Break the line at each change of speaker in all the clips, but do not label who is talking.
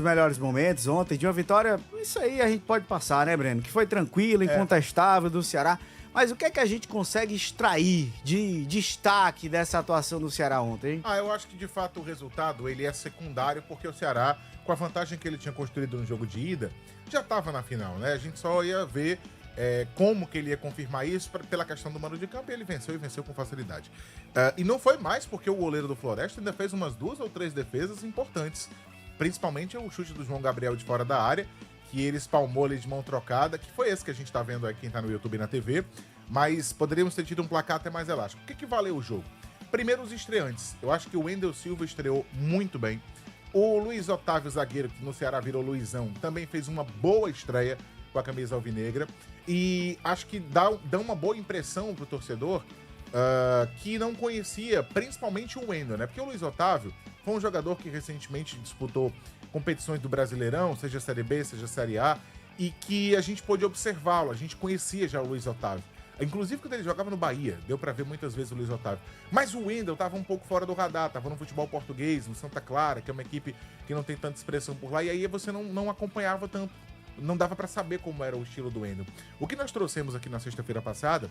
melhores momentos ontem, de uma vitória, isso aí a gente pode passar, né, Breno? Que foi tranquilo, incontestável do Ceará. Mas o que é que a gente consegue extrair de destaque dessa atuação do Ceará ontem, hein?
Eu acho que de fato o resultado ele é secundário, porque o Ceará, com a vantagem que ele tinha construído no jogo de ida, já estava na final, né? A gente só ia ver como que ele ia confirmar isso pela questão do mando de campo, e ele venceu, e venceu com facilidade. E não foi mais porque o goleiro do Floresta ainda fez umas 2 ou 3 defesas importantes, principalmente o chute do João Gabriel de fora da área, que ele espalmou ali de mão trocada, que foi esse que a gente tá vendo aí, quem tá no YouTube e na TV, mas poderíamos ter tido um placar até mais elástico. O que valeu o jogo? Primeiro, os estreantes. Eu acho que o Wendel Silva estreou muito bem. O Luiz Otávio, zagueiro, que no Ceará virou Luizão, também fez uma boa estreia com a camisa alvinegra, e acho que dá uma boa impressão pro torcedor que não conhecia, principalmente o Wendel, né? Porque o Luiz Otávio foi um jogador que recentemente disputou competições do Brasileirão, seja Série B, seja Série A, e que a gente pôde observá-lo, a gente conhecia já o Luiz Otávio. Inclusive quando ele jogava no Bahia, deu pra ver muitas vezes o Luiz Otávio. Mas o Wendel tava um pouco fora do radar, tava no futebol português, no Santa Clara, que é uma equipe que não tem tanta expressão por lá, e aí você não acompanhava tanto, não dava pra saber como era o estilo do Wendel. O que nós trouxemos aqui na sexta-feira passada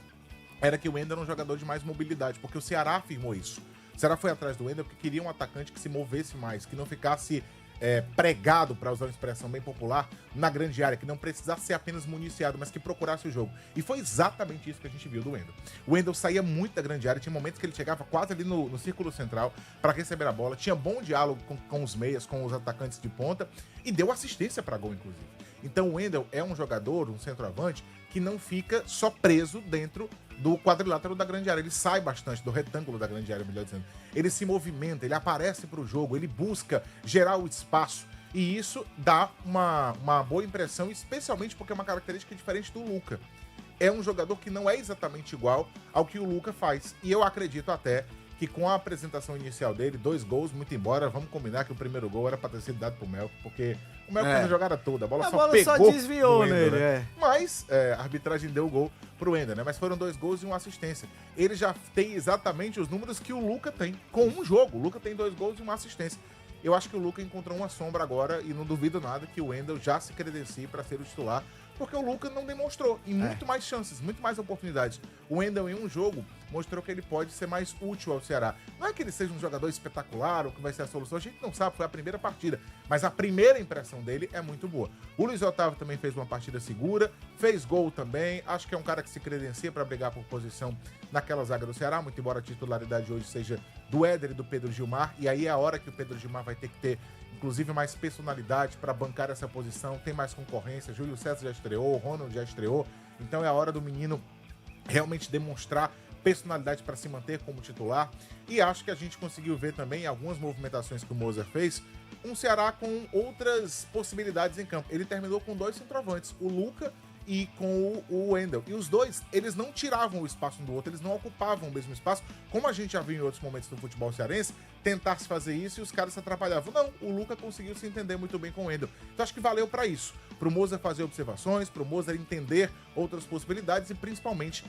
era que o Wendel era um jogador de mais mobilidade, porque o Ceará afirmou isso. O Ceará foi atrás do Wendel porque queria um atacante que se movesse mais, que não ficasse pregado, para usar uma expressão bem popular, na grande área, que não precisasse ser apenas municiado, mas que procurasse o jogo. E foi exatamente isso que a gente viu do Wendel. O Wendel saía muito da grande área, tinha momentos que ele chegava quase ali no círculo central para receber a bola, tinha bom diálogo com os meias, com os atacantes de ponta, e deu assistência para gol, inclusive. Então o Wendel é um jogador, um centroavante, que não fica só preso dentro do quadrilátero da grande área. Ele sai bastante, do retângulo da grande área, melhor dizendo. Ele se movimenta, ele aparece para o jogo, ele busca gerar o espaço. E isso dá uma boa impressão, especialmente porque é uma característica diferente do Luca. É um jogador que não é exatamente igual ao que o Luca faz. E eu acredito até que com a apresentação inicial dele, 2 gols, muito embora, vamos combinar que o primeiro gol era pra ter sido dado pro Melco, porque o Melco fez a jogada toda, a bola só
desviou
Wendel,
nele,
né? Mas a arbitragem deu o gol pro Wendel, né? Mas foram 2 gols e uma assistência. Ele já tem exatamente os números que o Luca tem, com um jogo. O Luca tem 2 gols e uma assistência. Eu acho que o Luca encontrou uma sombra agora e não duvido nada que o Wendel já se credencie para ser o titular, porque o Luca não demonstrou, e muito mais chances, muito mais oportunidades. O Wendel, em um jogo, mostrou que ele pode ser mais útil ao Ceará. Não é que ele seja um jogador espetacular ou que vai ser a solução, a gente não sabe, foi a primeira partida, mas a primeira impressão dele é muito boa. O Luiz Otávio também fez uma partida segura, fez gol também, acho que é um cara que se credencia para brigar por posição naquela zaga do Ceará, muito embora a titularidade hoje seja do Éder e do Pedro Gilmar, e aí é a hora que o Pedro Gilmar vai ter que ter inclusive mais personalidade para bancar essa posição, tem mais concorrência, Júlio César já estreou, o Ronald já estreou, então é a hora do menino realmente demonstrar personalidade para se manter como titular, e acho que a gente conseguiu ver também algumas movimentações que o Moser fez, um Ceará com outras possibilidades em campo. Ele terminou com 2 centroavantes, o Luca e com o Wendel. E os dois, eles não tiravam o espaço um do outro, eles não ocupavam o mesmo espaço, como a gente já viu em outros momentos do futebol cearense, tentar se fazer isso e os caras se atrapalhavam. Não, o Luca conseguiu se entender muito bem com o Wendel. Então acho que valeu para isso, pro Moser fazer observações, pro Moser entender outras possibilidades e principalmente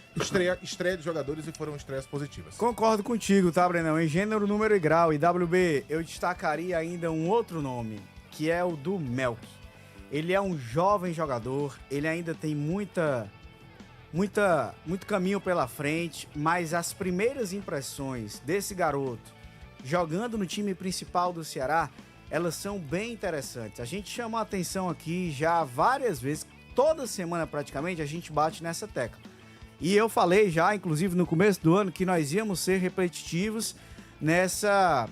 estreia de jogadores, e foram estreias positivas.
Concordo contigo, tá, Brenão? Em gênero, número e grau, IWB, eu destacaria ainda um outro nome, que é o do Melk. Ele é um jovem jogador, ele ainda tem muito caminho pela frente, mas as primeiras impressões desse garoto jogando no time principal do Ceará, elas são bem interessantes. A gente chama a atenção aqui já várias vezes, toda semana praticamente a gente bate nessa tecla. E eu falei já, inclusive no começo do ano, que nós íamos ser repetitivos nessa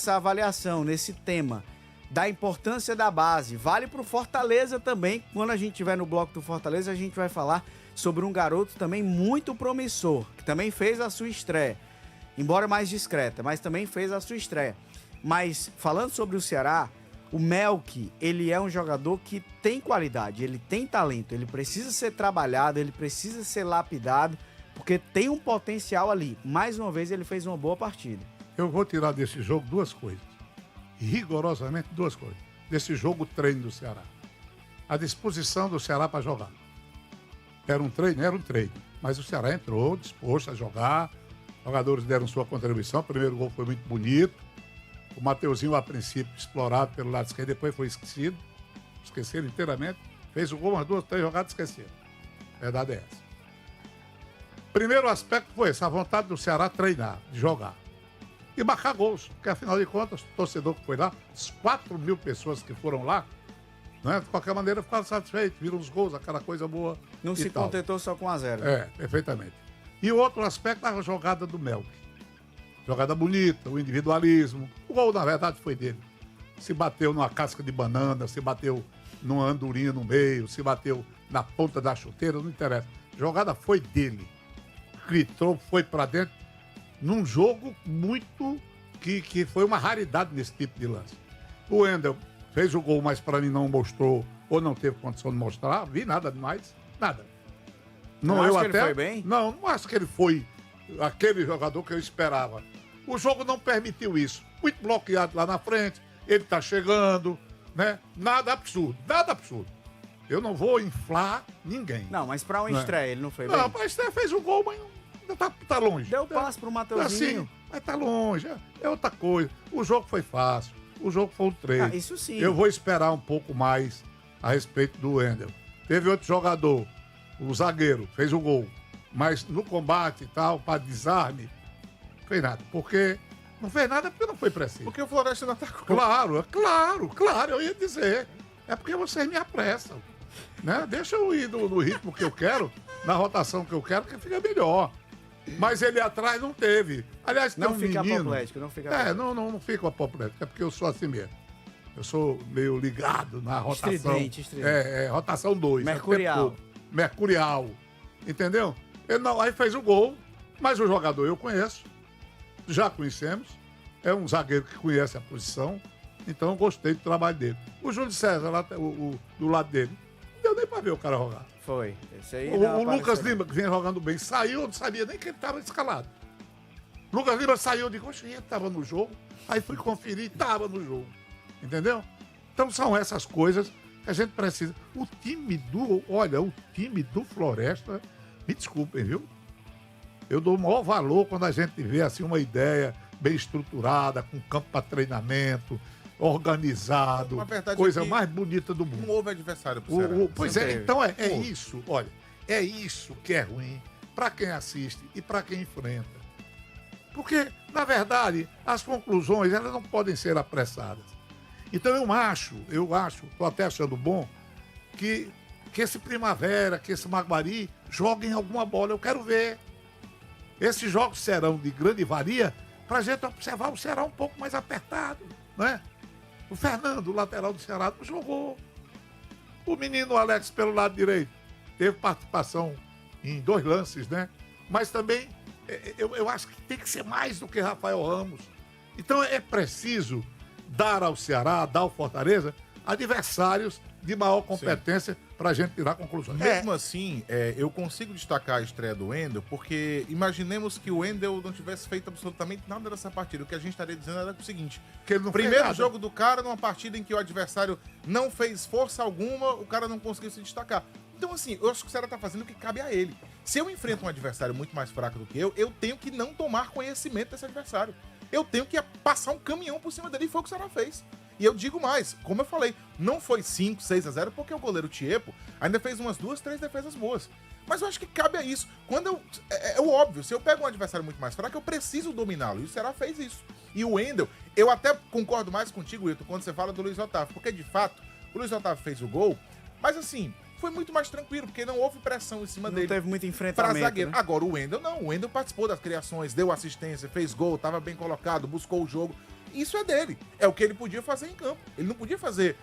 avaliação, nesse tema da importância da base. Vale pro Fortaleza também. Quando a gente estiver no bloco do Fortaleza, a gente vai falar sobre um garoto também muito promissor, que também fez a sua estreia, embora mais discreta, mas também fez a sua estreia. Mas falando sobre o Ceará, o Melk, ele é um jogador que tem qualidade, ele tem talento, ele precisa ser trabalhado, ele precisa ser lapidado, porque tem um potencial ali. Mais uma vez, ele fez uma boa partida.
Eu vou tirar desse jogo 2 coisas. Rigorosamente 2 coisas. Desse jogo treino do Ceará. A disposição do Ceará para jogar. Era um treino. Mas o Ceará entrou disposto a jogar. Os jogadores deram sua contribuição. O primeiro gol foi muito bonito. O Mateuzinho, a princípio, explorado pelo lado esquerdo, depois foi esquecido. Esqueceram inteiramente. Fez o gol, umas 2, 3 jogadas, esqueceram. A verdade é essa. Primeiro aspecto foi essa, a vontade do Ceará treinar, de jogar. E marcar gols, porque afinal de contas, o torcedor que foi lá, as 4 mil pessoas que foram lá, né, de qualquer maneira ficaram satisfeitos, viram os gols, aquela coisa boa.
Não se contentou só com 1-0.
É, perfeitamente. E o outro aspecto é a jogada do Melk. Jogada bonita, o individualismo. O gol, na verdade, foi dele. Se bateu numa casca de banana, se bateu numa andorinha no meio, se bateu na ponta da chuteira, não interessa. A jogada foi dele. Gritou, foi pra dentro, num jogo muito que foi uma raridade nesse tipo de lance. O Wendel fez o gol, mas para mim não mostrou, ou não teve condição de mostrar, vi nada demais, nada.
Não acho que ele foi bem?
Não acho que ele foi aquele jogador que eu esperava. O jogo não permitiu isso. Muito bloqueado lá na frente, ele tá chegando, né? Nada absurdo. Eu não vou inflar ninguém.
Não, mas pra uma estreia ele não foi bem?
Não, pra estreia fez o gol, mas ainda tá longe.
Deu passe pro Mateuzinho.
Assim, mas tá longe, é outra coisa. O jogo foi fácil, o jogo foi um treino.
Isso sim.
Eu vou esperar um pouco mais a respeito do Wendel. Teve outro jogador, o zagueiro, fez o gol, mas no combate e tal, para desarme, não fez nada. Porque não fez nada porque não foi preciso.
Porque o Floresta não atacou.
Claro, eu ia dizer. É porque vocês me apressam. Né? Deixa eu ir no ritmo que eu quero, na rotação que eu quero, que fica melhor. Mas ele atrás não teve. Aliás, tem
não
um
fica
menino...
apoplético, não fica
não fica apoplético, é porque eu sou assim mesmo. Eu sou meio ligado na rotação.
Estridente.
Rotação 2.
Mercurial.
Mercurial. Entendeu? Ele não, aí fez o gol, mas o jogador eu conheço, já conhecemos, é um zagueiro que conhece a posição, então eu gostei do trabalho dele. O Júlio César, lá, do lado dele, não deu nem pra ver o cara jogar.
Foi. Esse aí
O Lucas Lima, que vinha jogando bem, saiu, eu não sabia nem que ele estava escalado. Lucas Lima saiu, eu digo, oxe, ele estava no jogo. Aí fui conferir, estava no jogo. Entendeu? Então são essas coisas que a gente precisa. O time do Floresta, me desculpem, viu? Eu dou o maior valor quando a gente vê assim uma ideia bem estruturada, com campo para treinamento, organizado, coisa mais bonita do mundo.
Não houve adversário pro Ceará.
Pois é, então é isso, olha, é isso que é ruim para quem assiste e para quem enfrenta. Porque, na verdade, as conclusões, elas não podem ser apressadas. Então eu acho, tô até achando bom, que esse Primavera, que esse Maguari joguem alguma bola, eu quero ver. Esses jogos serão de grande valia pra gente observar o Ceará um pouco mais apertado, né? O Fernando, o lateral do Ceará, não jogou. O menino Alex, pelo lado direito, teve participação em 2 lances, né? Mas também, eu acho que tem que ser mais do que Rafael Ramos. Então é preciso dar ao Ceará, dar ao Fortaleza, adversários de maior competência para a gente tirar conclusões.
Mesmo assim, eu consigo destacar a estreia do Wendel, porque imaginemos que o Wendel não tivesse feito absolutamente nada dessa partida. O que a gente estaria dizendo era o seguinte:
que ele não
primeiro jogo do cara, numa partida em que o adversário não fez força alguma, o cara não conseguiu se destacar. Então, assim, eu acho que o Ceará tá fazendo o que cabe a ele. Se eu enfrento um adversário muito mais fraco do que eu tenho que não tomar conhecimento desse adversário. Eu tenho que passar um caminhão por cima dele, e foi o que o Ceará fez. E eu digo mais, como eu falei, não foi 5, 6-0, porque o goleiro Tiepo ainda fez umas 2, 3 defesas boas. Mas eu acho que cabe a isso. Quando é o óbvio, se eu pego um adversário muito mais fraco, eu preciso dominá-lo. E o Ceará fez isso. E o Wendel, eu até concordo mais contigo, Wilton, quando você fala do Luiz Otávio, porque de fato, o Luiz Otávio fez o gol, mas assim, foi muito mais tranquilo, porque não houve pressão em cima dele.
Não teve muito enfrentamento,
pra zagueiro.
né?
Agora, o Wendel não. O Wendel participou das criações, deu assistência, fez gol, tava bem colocado, buscou o jogo. Isso é dele. É o que ele podia fazer em campo. Ele não podia fazer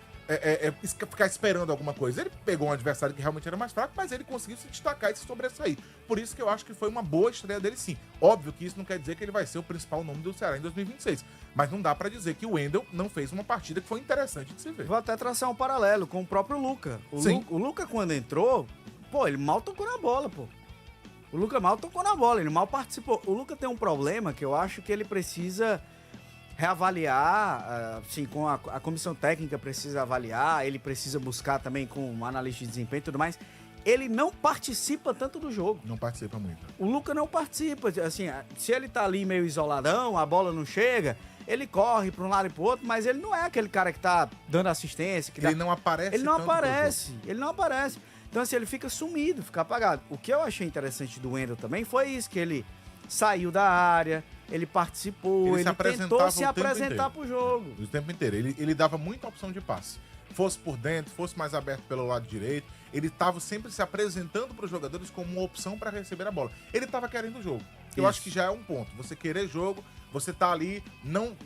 ficar esperando alguma coisa. Ele pegou um adversário que realmente era mais fraco, mas ele conseguiu se destacar e se sobressair. Por isso que eu acho que foi uma boa estreia dele, sim. Óbvio que isso não quer dizer que ele vai ser o principal nome do Ceará em 2026. Mas não dá pra dizer que o Wendel não fez uma partida que foi interessante de se ver.
Vou até traçar um paralelo com o próprio Luca. O Luca, quando entrou, ele mal tocou na bola, pô. O Luca mal tocou na bola, ele mal participou. O Luca tem um problema que eu acho que ele precisa reavaliar, assim, com a comissão técnica precisa avaliar, ele precisa buscar também com um analista de desempenho e tudo mais. Ele não participa tanto do jogo.
Não participa muito.
O Luca não participa, assim, se ele tá ali meio isoladão, a bola não chega, Ele corre para um lado e pro outro, mas ele não é aquele cara que tá dando assistência.
Ele não aparece.
Ele não
tanto pro
aparece.
jogo.
Ele não aparece. Então, assim, ele fica sumido, fica apagado. O que eu achei interessante do Wendel também foi isso, que ele saiu da área, ele participou, ele tentou se apresentar pro jogo.
O tempo inteiro. Ele dava muita opção de passe. Fosse por dentro, fosse mais aberto pelo lado direito. Ele estava sempre se apresentando para os jogadores como uma opção para receber a bola. Ele estava querendo o jogo. Eu acho que já é um ponto. Você querer jogo, você tá ali não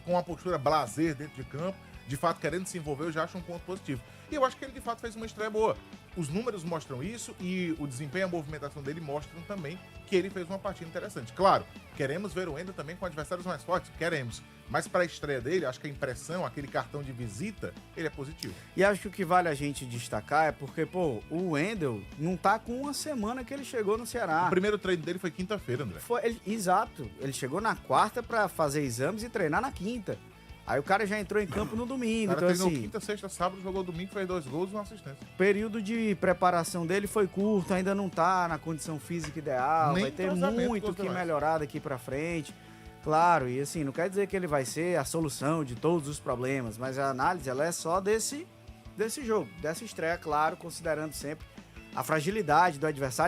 com uma postura blazer dentro de campo, de fato querendo se envolver, eu já acho um ponto positivo. E eu acho que ele de fato fez uma estreia boa. Os números mostram isso e o desempenho e a movimentação dele mostram também que ele fez uma partida interessante. Claro, queremos ver o Wendel também com adversários mais fortes, queremos. Mas para a estreia dele, acho que a impressão, aquele cartão de visita, ele é positivo.
E acho que o que vale a gente destacar é porque, pô, o Wendel não tá com uma semana que ele chegou no Ceará.
O primeiro treino dele foi quinta-feira, André.
Exato. Ele chegou na quarta para fazer exames e treinar na quinta. Aí o cara já entrou em campo no domingo.
O cara
então,
treinou
assim,
quinta, sexta, sábado, jogou domingo, fez 2 gols e uma assistência.
o período de preparação dele foi curto, ainda não tá na condição física ideal,
Nem
vai ter
entrosamento
muito
com os
que
demais.
melhorar daqui pra frente. Claro, e assim, não quer dizer que ele vai ser a solução de todos os problemas, mas a análise ela é só desse jogo, dessa estreia, claro, considerando sempre a fragilidade do adversário.